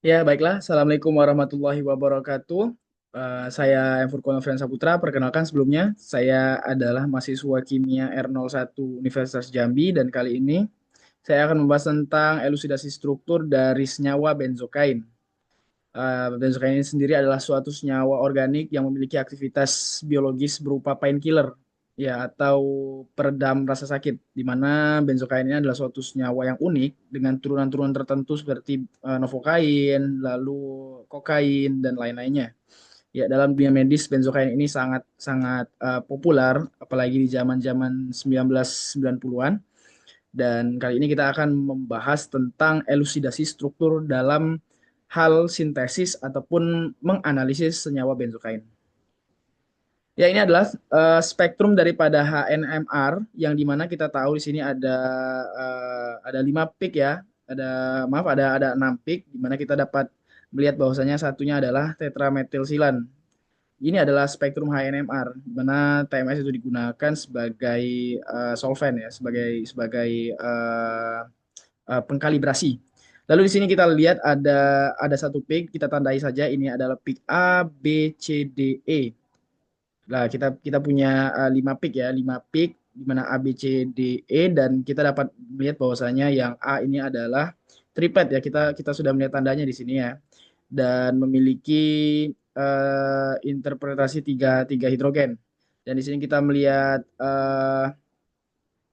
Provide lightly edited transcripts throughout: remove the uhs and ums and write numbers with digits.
Ya, baiklah. Assalamualaikum warahmatullahi wabarakatuh. Saya Furkono Friansa Putra. Perkenalkan sebelumnya, saya adalah mahasiswa kimia R01 Universitas Jambi dan kali ini saya akan membahas tentang elusidasi struktur dari senyawa benzokain. Benzokain ini sendiri adalah suatu senyawa organik yang memiliki aktivitas biologis berupa painkiller, ya, atau peredam rasa sakit, di mana benzokain ini adalah suatu senyawa yang unik dengan turunan-turunan tertentu seperti novokain, lalu kokain dan lain-lainnya. Ya, dalam dunia medis benzokain ini sangat sangat populer apalagi di zaman-zaman 1990-an. Dan kali ini kita akan membahas tentang elusidasi struktur dalam hal sintesis ataupun menganalisis senyawa benzokain. Ya, ini adalah spektrum daripada HNMR yang dimana kita tahu di sini ada 5 peak ya, ada 6 peak di mana kita dapat melihat bahwasanya satunya adalah tetrametilsilan. Ini adalah spektrum HNMR, di mana TMS itu digunakan sebagai solvent ya, sebagai pengkalibrasi. Lalu di sini kita lihat ada satu peak, kita tandai saja ini adalah peak A, B, C, D, E. Nah, kita punya 5 peak ya, 5 peak di mana A, B, C, D, E dan kita dapat melihat bahwasanya yang A ini adalah triplet ya. Kita sudah melihat tandanya di sini ya. Dan memiliki interpretasi tiga tiga hidrogen. Dan di sini kita melihat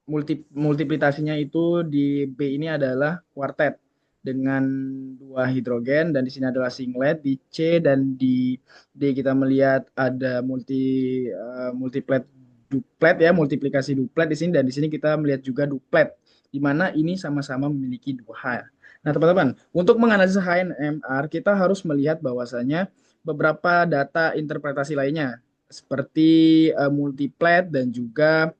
multiplikasinya itu di B ini adalah kuartet dengan 2 hidrogen dan di sini adalah singlet di C dan di D kita melihat ada multiplet duplet ya, multiplikasi duplet di sini dan di sini kita melihat juga duplet di mana ini sama-sama memiliki 2H. Nah, teman-teman, untuk menganalisis HNMR kita harus melihat bahwasanya beberapa data interpretasi lainnya seperti multiplet dan juga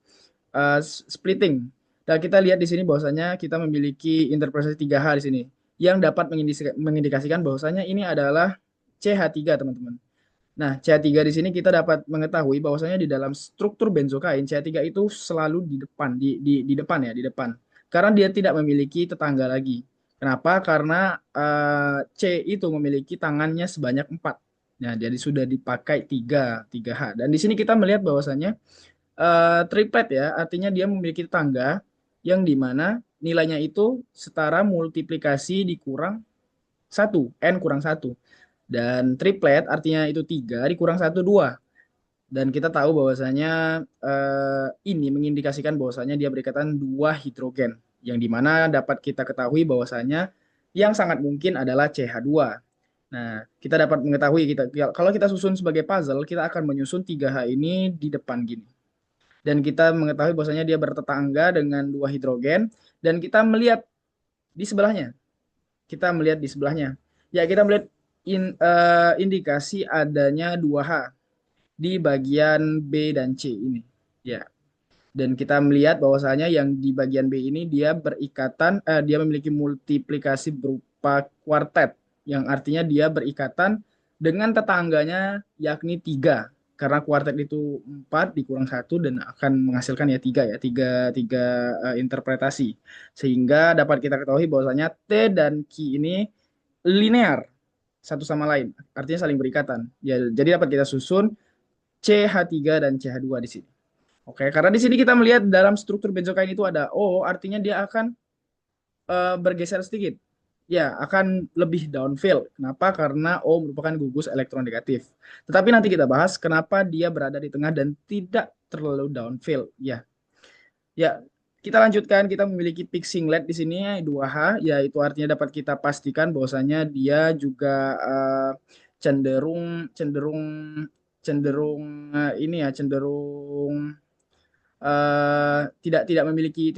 splitting. Dan kita lihat di sini bahwasanya kita memiliki interpretasi 3H di sini yang dapat mengindikasikan bahwasanya ini adalah CH3, teman-teman. Nah, CH3 di sini kita dapat mengetahui bahwasanya di dalam struktur benzokain CH3 itu selalu di depan di depan ya, di depan. Karena dia tidak memiliki tetangga lagi. Kenapa? Karena C itu memiliki tangannya sebanyak 4. Nah, jadi sudah dipakai 3H. Dan di sini kita melihat bahwasanya triplet ya, artinya dia memiliki tetangga yang dimana nilainya itu setara multiplikasi dikurang satu, n kurang satu. Dan triplet artinya itu 3 dikurang satu 2. Dan kita tahu bahwasanya ini mengindikasikan bahwasanya dia berikatan 2 hidrogen. Yang dimana dapat kita ketahui bahwasanya yang sangat mungkin adalah CH2. Nah, kita dapat mengetahui kalau kita susun sebagai puzzle, kita akan menyusun 3H ini di depan gini dan kita mengetahui bahwasanya dia bertetangga dengan 2 hidrogen dan kita melihat di sebelahnya. Kita melihat di sebelahnya. Ya, kita melihat indikasi adanya 2H di bagian B dan C ini. Ya. Dan kita melihat bahwasanya yang di bagian B ini dia memiliki multiplikasi berupa kuartet yang artinya dia berikatan dengan tetangganya yakni 3 karena kuartet itu 4 dikurang satu dan akan menghasilkan ya 3 ya, tiga interpretasi. Sehingga dapat kita ketahui bahwasanya T dan Q ini linear satu sama lain, artinya saling berikatan. Ya, jadi dapat kita susun CH3 dan CH2 di sini. Oke, karena di sini kita melihat dalam struktur benzokain itu ada O, artinya dia akan bergeser sedikit. Ya, akan lebih downfill. Kenapa? Karena O merupakan gugus elektron negatif. Tetapi nanti kita bahas kenapa dia berada di tengah dan tidak terlalu downfill. Ya, ya. Kita lanjutkan, kita memiliki peak singlet di sini 2H, yaitu artinya dapat kita pastikan bahwasanya dia juga cenderung cenderung cenderung ini ya, cenderung tidak memiliki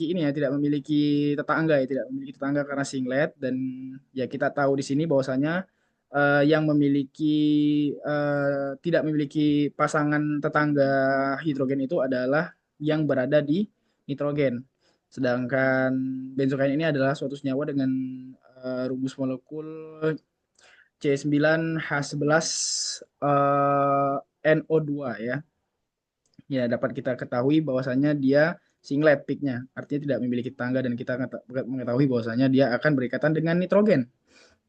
ini ya, tidak memiliki tetangga ya, tidak memiliki tetangga karena singlet dan ya kita tahu di sini bahwasanya yang tidak memiliki pasangan tetangga hidrogen itu adalah yang berada di nitrogen. Sedangkan benzokain ini adalah suatu senyawa dengan rumus molekul C9H11 NO2 ya. Ya, dapat kita ketahui bahwasanya dia singlet peaknya, artinya tidak memiliki tangga dan kita mengetahui bahwasanya dia akan berikatan dengan nitrogen.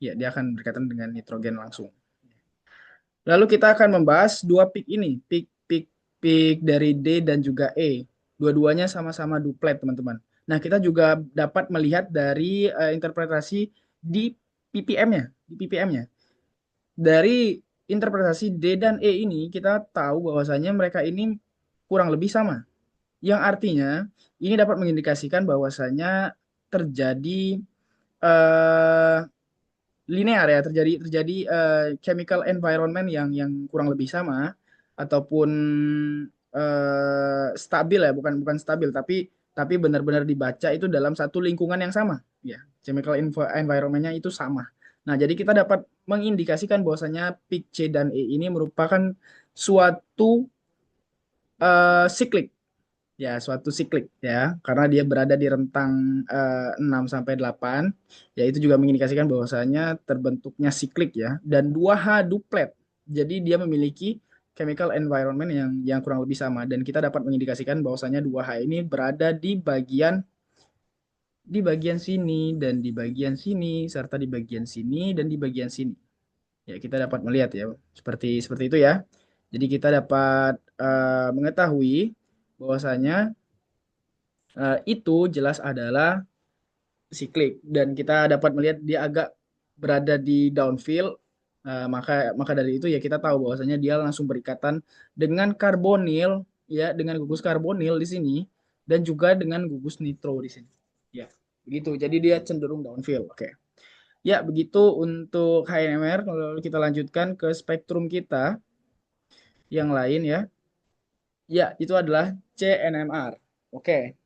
Ya, dia akan berkaitan dengan nitrogen langsung. Lalu kita akan membahas dua peak ini, peak dari D dan juga E. Dua-duanya sama-sama duplet, teman-teman. Nah, kita juga dapat melihat dari interpretasi di ppm-nya, di ppm-nya. Dari interpretasi D dan E ini kita tahu bahwasanya mereka ini kurang lebih sama. Yang artinya ini dapat mengindikasikan bahwasanya terjadi eh, linear ya, terjadi chemical environment yang kurang lebih sama ataupun stabil ya, bukan bukan stabil tapi benar-benar dibaca itu dalam satu lingkungan yang sama ya, chemical environmentnya itu sama. Nah, jadi kita dapat mengindikasikan bahwasanya peak C dan E ini merupakan suatu siklik ya, suatu siklik ya, karena dia berada di rentang 6 sampai 8, ya itu juga mengindikasikan bahwasanya terbentuknya siklik ya, dan 2H duplet. Jadi dia memiliki chemical environment yang kurang lebih sama, dan kita dapat mengindikasikan bahwasanya 2H ini berada di bagian sini dan di bagian sini serta di bagian sini dan di bagian sini. Ya, kita dapat melihat ya, seperti seperti itu ya. Jadi kita dapat mengetahui bahwasanya itu jelas adalah siklik, dan kita dapat melihat dia agak berada di downfield. Maka maka dari itu ya kita tahu bahwasanya dia langsung berikatan dengan karbonil ya, dengan gugus karbonil di sini dan juga dengan gugus nitro di sini. Ya, begitu. Jadi dia cenderung downfield. Oke. Ya, begitu untuk HNMR. Kalau kita lanjutkan ke spektrum kita yang lain ya. Ya, itu adalah CNMR. Oke.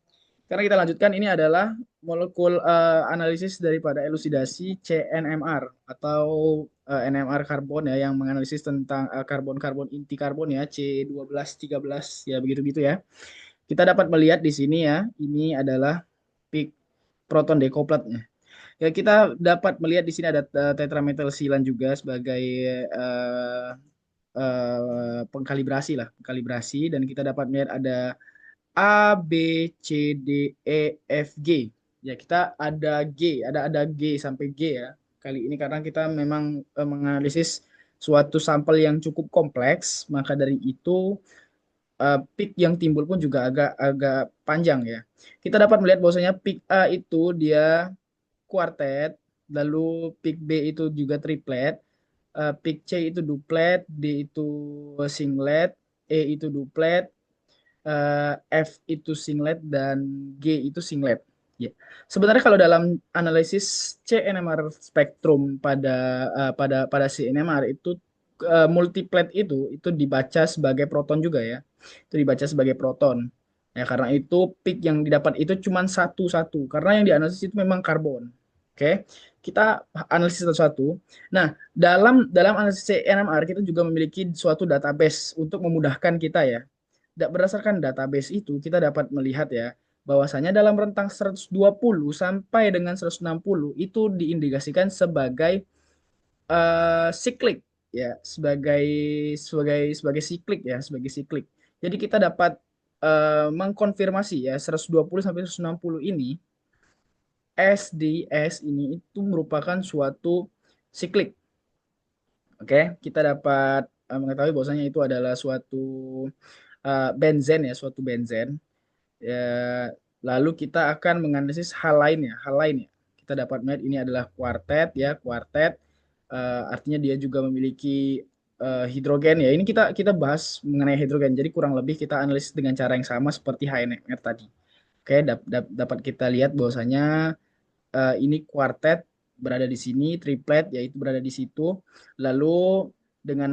Karena kita lanjutkan, ini adalah molekul analisis daripada elusidasi CNMR atau NMR karbon ya, yang menganalisis tentang karbon-karbon inti karbon ya, C12, 13 ya, begitu-gitu ya. Kita dapat melihat di sini ya, ini adalah peak proton decouplednya. Ya, kita dapat melihat di sini ada tetramethyl juga sebagai uh, pengkalibrasi lah, pengkalibrasi, dan kita dapat melihat ada A, B, C, D, E, F, G. Ya, kita ada G sampai G ya. Kali ini karena kita memang menganalisis suatu sampel yang cukup kompleks, maka dari itu peak yang timbul pun juga agak agak panjang ya. Kita dapat melihat bahwasanya peak A itu dia kuartet, lalu peak B itu juga triplet, peak C itu duplet, D itu singlet, E itu duplet, F itu singlet, dan G itu singlet. Ya. Sebenarnya kalau dalam analisis CNMR spektrum pada CNMR itu multiplet itu dibaca sebagai proton juga ya. Itu dibaca sebagai proton. Ya, karena itu peak yang didapat itu cuma satu-satu, karena yang dianalisis itu memang karbon. Oke. Kita analisis satu-satu. Nah, dalam analisis CNMR kita juga memiliki suatu database untuk memudahkan kita ya. Berdasarkan database itu kita dapat melihat ya bahwasanya dalam rentang 120 sampai dengan 160 itu diindikasikan sebagai siklik ya, sebagai siklik ya, sebagai siklik. Jadi kita dapat mengkonfirmasi ya, 120 sampai 160 ini SDS ini itu merupakan suatu siklik. Oke, kita dapat mengetahui bahwasanya itu adalah suatu benzen ya, suatu benzen. Ya, lalu kita akan menganalisis hal lainnya, hal lainnya. Kita dapat melihat ini adalah kuartet ya, kuartet. Artinya dia juga memiliki hidrogen ya. Ini kita kita bahas mengenai hidrogen. Jadi kurang lebih kita analisis dengan cara yang sama seperti HNMR tadi. Oke, dapat kita lihat bahwasanya ini kuartet berada di sini, triplet yaitu berada di situ. Lalu dengan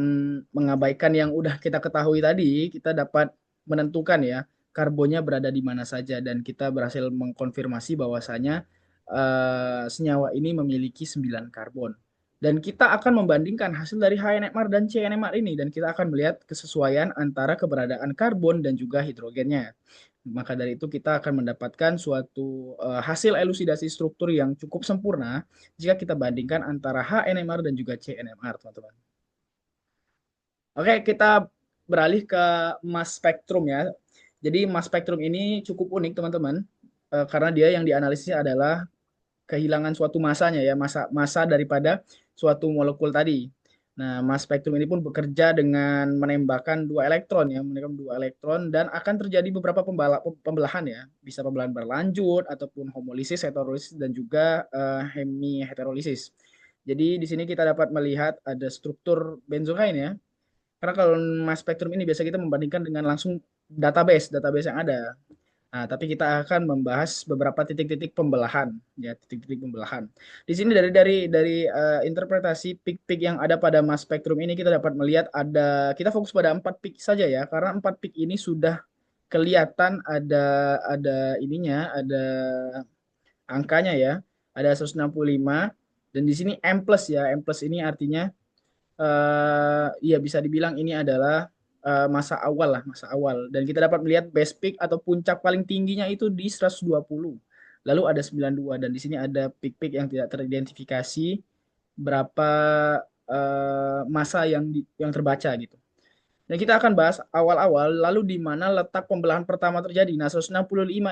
mengabaikan yang udah kita ketahui tadi, kita dapat menentukan ya karbonnya berada di mana saja, dan kita berhasil mengkonfirmasi bahwasanya senyawa ini memiliki 9 karbon. Dan kita akan membandingkan hasil dari HNMR dan CNMR ini, dan kita akan melihat kesesuaian antara keberadaan karbon dan juga hidrogennya. Maka dari itu kita akan mendapatkan suatu hasil elusidasi struktur yang cukup sempurna jika kita bandingkan antara HNMR dan juga CNMR, teman-teman. Oke, kita beralih ke mass spektrum ya. Jadi mass spektrum ini cukup unik, teman-teman, karena dia yang dianalisisnya adalah kehilangan suatu masanya ya, masa daripada suatu molekul tadi. Nah, mass spektrum ini pun bekerja dengan menembakkan dua elektron ya, menembakkan dua elektron dan akan terjadi beberapa pembelahan ya, bisa pembelahan berlanjut ataupun homolisis, heterolisis dan juga hemiheterolisis. Jadi di sini kita dapat melihat ada struktur benzokain ya. Karena kalau mass spektrum ini biasa kita membandingkan dengan langsung database yang ada. Nah, tapi kita akan membahas beberapa titik-titik pembelahan, ya, titik-titik pembelahan. Di sini dari interpretasi peak-peak yang ada pada mass spektrum ini kita dapat melihat kita fokus pada 4 peak saja ya, karena 4 peak ini sudah kelihatan ada ininya, ada angkanya ya, ada 165 dan di sini M plus ya, M plus ini artinya ya bisa dibilang ini adalah masa awal lah, masa awal. Dan kita dapat melihat base peak atau puncak paling tingginya itu di 120. Lalu ada 92 dan di sini ada peak-peak yang tidak teridentifikasi berapa masa yang terbaca gitu. Dan kita akan bahas awal-awal lalu di mana letak pembelahan pertama terjadi. Nah, 165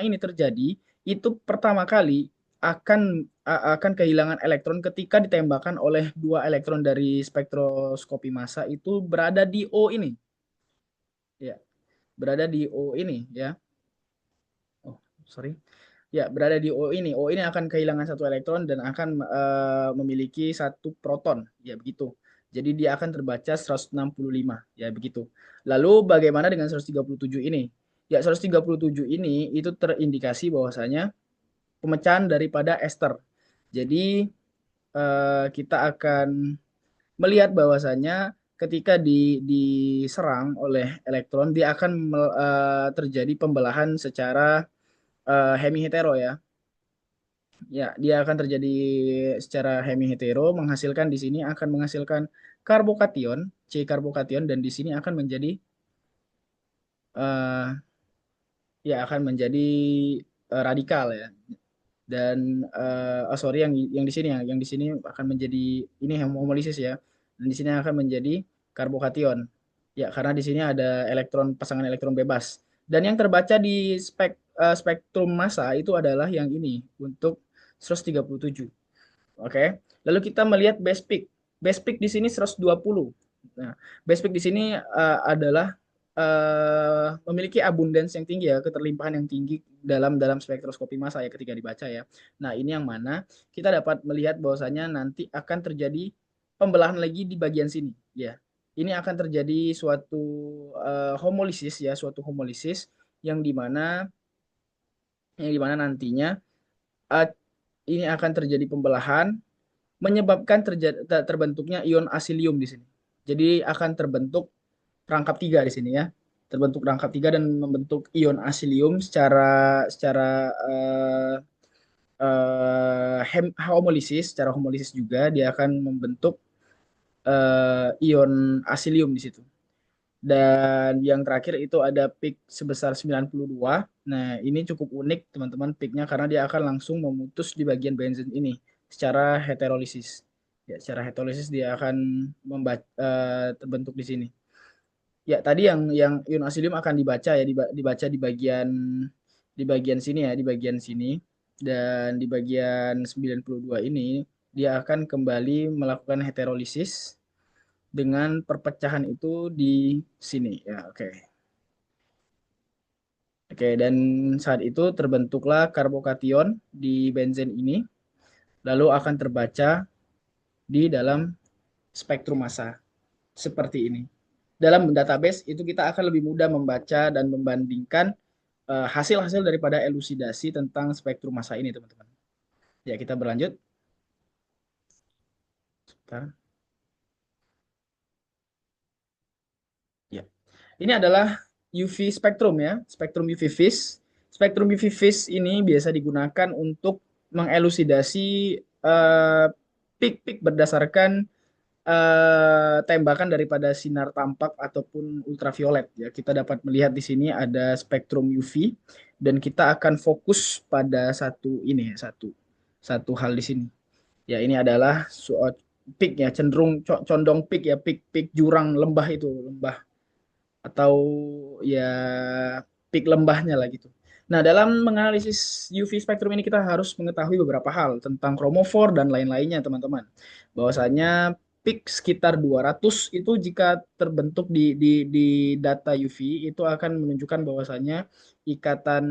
ini terjadi itu pertama kali akan kehilangan elektron ketika ditembakkan oleh dua elektron dari spektroskopi massa itu berada di O ini. Ya, berada di O ini ya. Oh, sorry. Ya, berada di O ini. O ini akan kehilangan satu elektron dan akan memiliki satu proton. Ya, begitu. Jadi dia akan terbaca 165. Ya, begitu. Lalu bagaimana dengan 137 ini? Ya, 137 ini itu terindikasi bahwasanya pemecahan daripada ester. Jadi kita akan melihat bahwasanya ketika diserang oleh elektron dia akan terjadi pembelahan secara hemihetero ya. Ya, dia akan terjadi secara hemihetero menghasilkan di sini akan menghasilkan karbokation, C karbokation dan di sini akan menjadi eh, ya akan menjadi radikal ya. Dan oh sorry yang di sini ya, yang di sini akan menjadi ini homolisis ya. Dan di sini akan menjadi karbokation. Ya, karena di sini ada pasangan elektron bebas. Dan yang terbaca di spektrum massa itu adalah yang ini untuk 137. Oke. Lalu kita melihat base peak. Base peak di sini 120. Nah, base peak di sini adalah memiliki abundance yang tinggi ya, keterlimpahan yang tinggi dalam dalam spektroskopi massa ya ketika dibaca ya. Nah, ini yang mana kita dapat melihat bahwasanya nanti akan terjadi pembelahan lagi di bagian sini ya. Ini akan terjadi suatu homolisis ya, suatu homolisis yang dimana nantinya uh, ini akan terjadi pembelahan menyebabkan terbentuknya ion asilium di sini. Jadi akan terbentuk rangkap tiga di sini ya. Terbentuk rangkap tiga dan membentuk ion asilium secara homolisis juga dia akan membentuk ion asilium di situ. Dan yang terakhir itu ada peak sebesar 92. Nah, ini cukup unik teman-teman peaknya karena dia akan langsung memutus di bagian benzin ini secara heterolisis. Ya, secara heterolisis dia akan terbentuk di sini. Ya, tadi yang ion asilium akan dibaca ya dibaca di bagian sini ya, di bagian sini dan di bagian 92 ini dia akan kembali melakukan heterolisis dengan perpecahan itu di sini ya. Oke. Oke, dan saat itu terbentuklah karbokation di benzen ini lalu akan terbaca di dalam spektrum massa seperti ini. Dalam database itu kita akan lebih mudah membaca dan membandingkan hasil-hasil daripada elusidasi tentang spektrum massa ini, teman-teman. Ya, kita berlanjut. Sebentar. Ya. Ini adalah UV spektrum ya, spektrum UV vis. Spektrum UV vis ini biasa digunakan untuk mengelusidasi peak-peak berdasarkan tembakan daripada sinar tampak ataupun ultraviolet ya. Kita dapat melihat di sini ada spektrum UV dan kita akan fokus pada satu ini satu satu hal di sini. Ya, ini adalah peak ya, cenderung condong peak ya, peak jurang lembah itu, lembah atau ya peak lembahnya lah gitu. Nah, dalam menganalisis UV spektrum ini kita harus mengetahui beberapa hal tentang kromofor dan lain-lainnya, teman-teman. Bahwasanya peak sekitar 200 itu jika terbentuk di data UV itu akan menunjukkan bahwasanya ikatan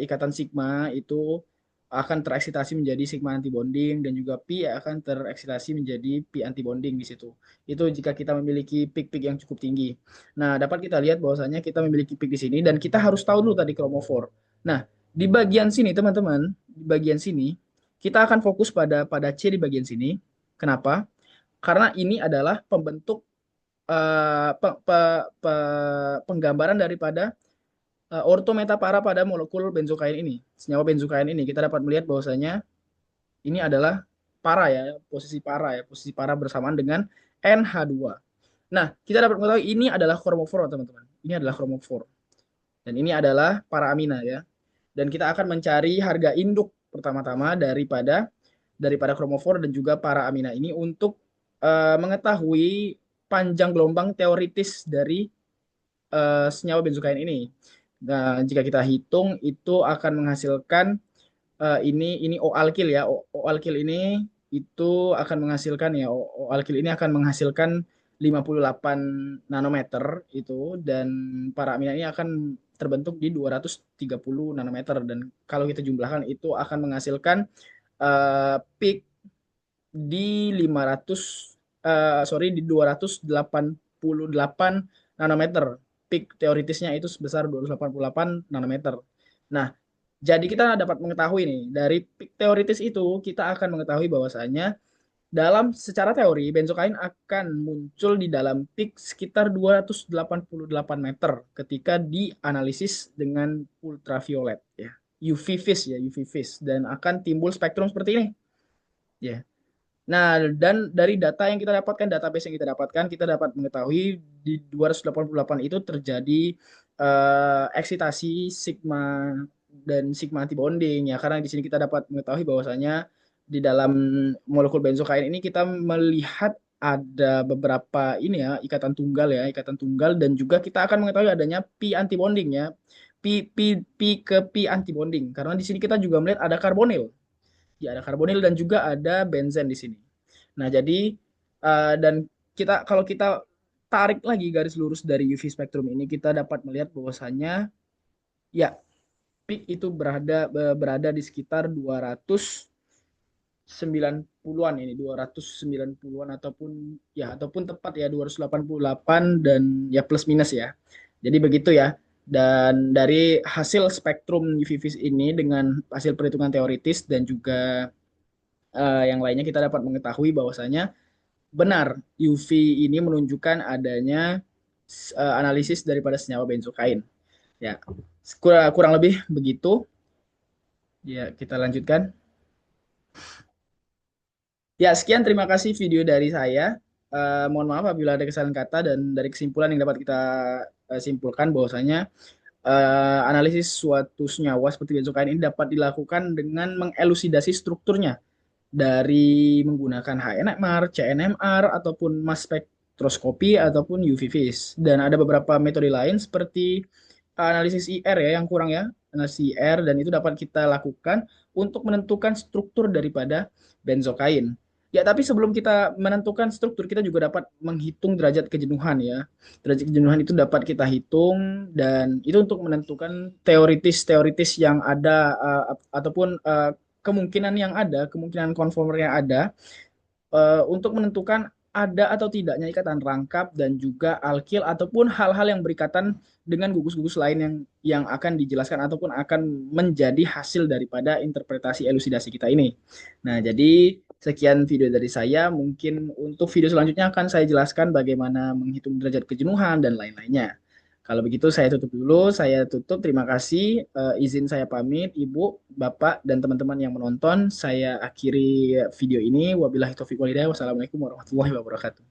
ikatan sigma itu akan tereksitasi menjadi sigma antibonding dan juga pi akan tereksitasi menjadi pi antibonding di situ. Itu jika kita memiliki peak-peak yang cukup tinggi. Nah, dapat kita lihat bahwasanya kita memiliki peak di sini dan kita harus tahu dulu tadi kromofor. Nah, di bagian sini teman-teman, di bagian sini kita akan fokus pada C di bagian sini. Kenapa? Karena ini adalah pembentuk penggambaran daripada ortometapara pada molekul benzokain ini. Senyawa benzokain ini kita dapat melihat bahwasanya ini adalah posisi para bersamaan dengan NH2. Nah, kita dapat mengetahui ini adalah kromofor, teman-teman. Ini adalah kromofor. Dan ini adalah para amina ya. Dan kita akan mencari harga induk pertama-tama daripada kromofor dan juga para amina ini untuk mengetahui panjang gelombang teoritis dari senyawa benzokain ini. Nah, jika kita hitung itu akan menghasilkan ini O alkil ya. O alkil ini itu akan menghasilkan ya O alkil ini akan menghasilkan 58 nanometer itu dan para amina ini akan terbentuk di 230 nanometer dan kalau kita jumlahkan itu akan menghasilkan peak di 500 sorry di 288 nanometer. Peak teoritisnya itu sebesar 288 nanometer. Nah, jadi kita dapat mengetahui nih dari peak teoritis itu kita akan mengetahui bahwasanya dalam secara teori benzokain akan muncul di dalam peak sekitar 288 meter ketika dianalisis dengan ultraviolet ya. UV vis ya, UV vis dan akan timbul spektrum seperti ini ya. Nah, dan dari data yang kita dapatkan, database yang kita dapatkan, kita dapat mengetahui di 288 itu terjadi eksitasi sigma dan sigma antibonding ya. Karena di sini kita dapat mengetahui bahwasanya di dalam molekul benzokain ini kita melihat ada beberapa ini ya ikatan tunggal dan juga kita akan mengetahui adanya pi antibonding ya. Pi ke pi antibonding karena di sini kita juga melihat ada karbonil. Ya, ada karbonil dan juga ada benzen di sini. Nah, jadi dan kalau kita tarik lagi garis lurus dari UV spektrum ini, kita dapat melihat bahwasanya ya peak itu berada di sekitar 290-an ini, 290-an ataupun tepat ya 288 dan ya plus minus ya. Jadi begitu ya. Dan dari hasil spektrum UV vis ini dengan hasil perhitungan teoritis dan juga yang lainnya kita dapat mengetahui bahwasanya benar UV ini menunjukkan adanya analisis daripada senyawa benzokain. Ya, kurang lebih begitu. Ya, kita lanjutkan. Ya, sekian terima kasih video dari saya. Mohon maaf apabila ada kesalahan kata dan dari kesimpulan yang dapat kita simpulkan bahwasanya analisis suatu senyawa seperti benzokain ini dapat dilakukan dengan mengelusidasi strukturnya dari menggunakan HNMR, CNMR, ataupun mass spektroskopi, ataupun UV vis. Dan ada beberapa metode lain seperti analisis IR ya, yang kurang ya, analisis IR, dan itu dapat kita lakukan untuk menentukan struktur daripada benzokain. Ya, tapi sebelum kita menentukan struktur, kita juga dapat menghitung derajat kejenuhan ya. Derajat kejenuhan itu dapat kita hitung dan itu untuk menentukan teoritis-teoritis yang ada ataupun kemungkinan yang ada, kemungkinan konformer yang ada untuk menentukan ada atau tidaknya ikatan rangkap dan juga alkil ataupun hal-hal yang berikatan dengan gugus-gugus lain yang akan dijelaskan ataupun akan menjadi hasil daripada interpretasi elusidasi kita ini. Nah, jadi sekian video dari saya. Mungkin untuk video selanjutnya akan saya jelaskan bagaimana menghitung derajat kejenuhan dan lain-lainnya. Kalau begitu saya tutup dulu, saya tutup. Terima kasih. Izin saya pamit, Ibu, Bapak, dan teman-teman yang menonton. Saya akhiri video ini. Wabillahi taufiq walhidayah. Wassalamualaikum warahmatullahi wabarakatuh.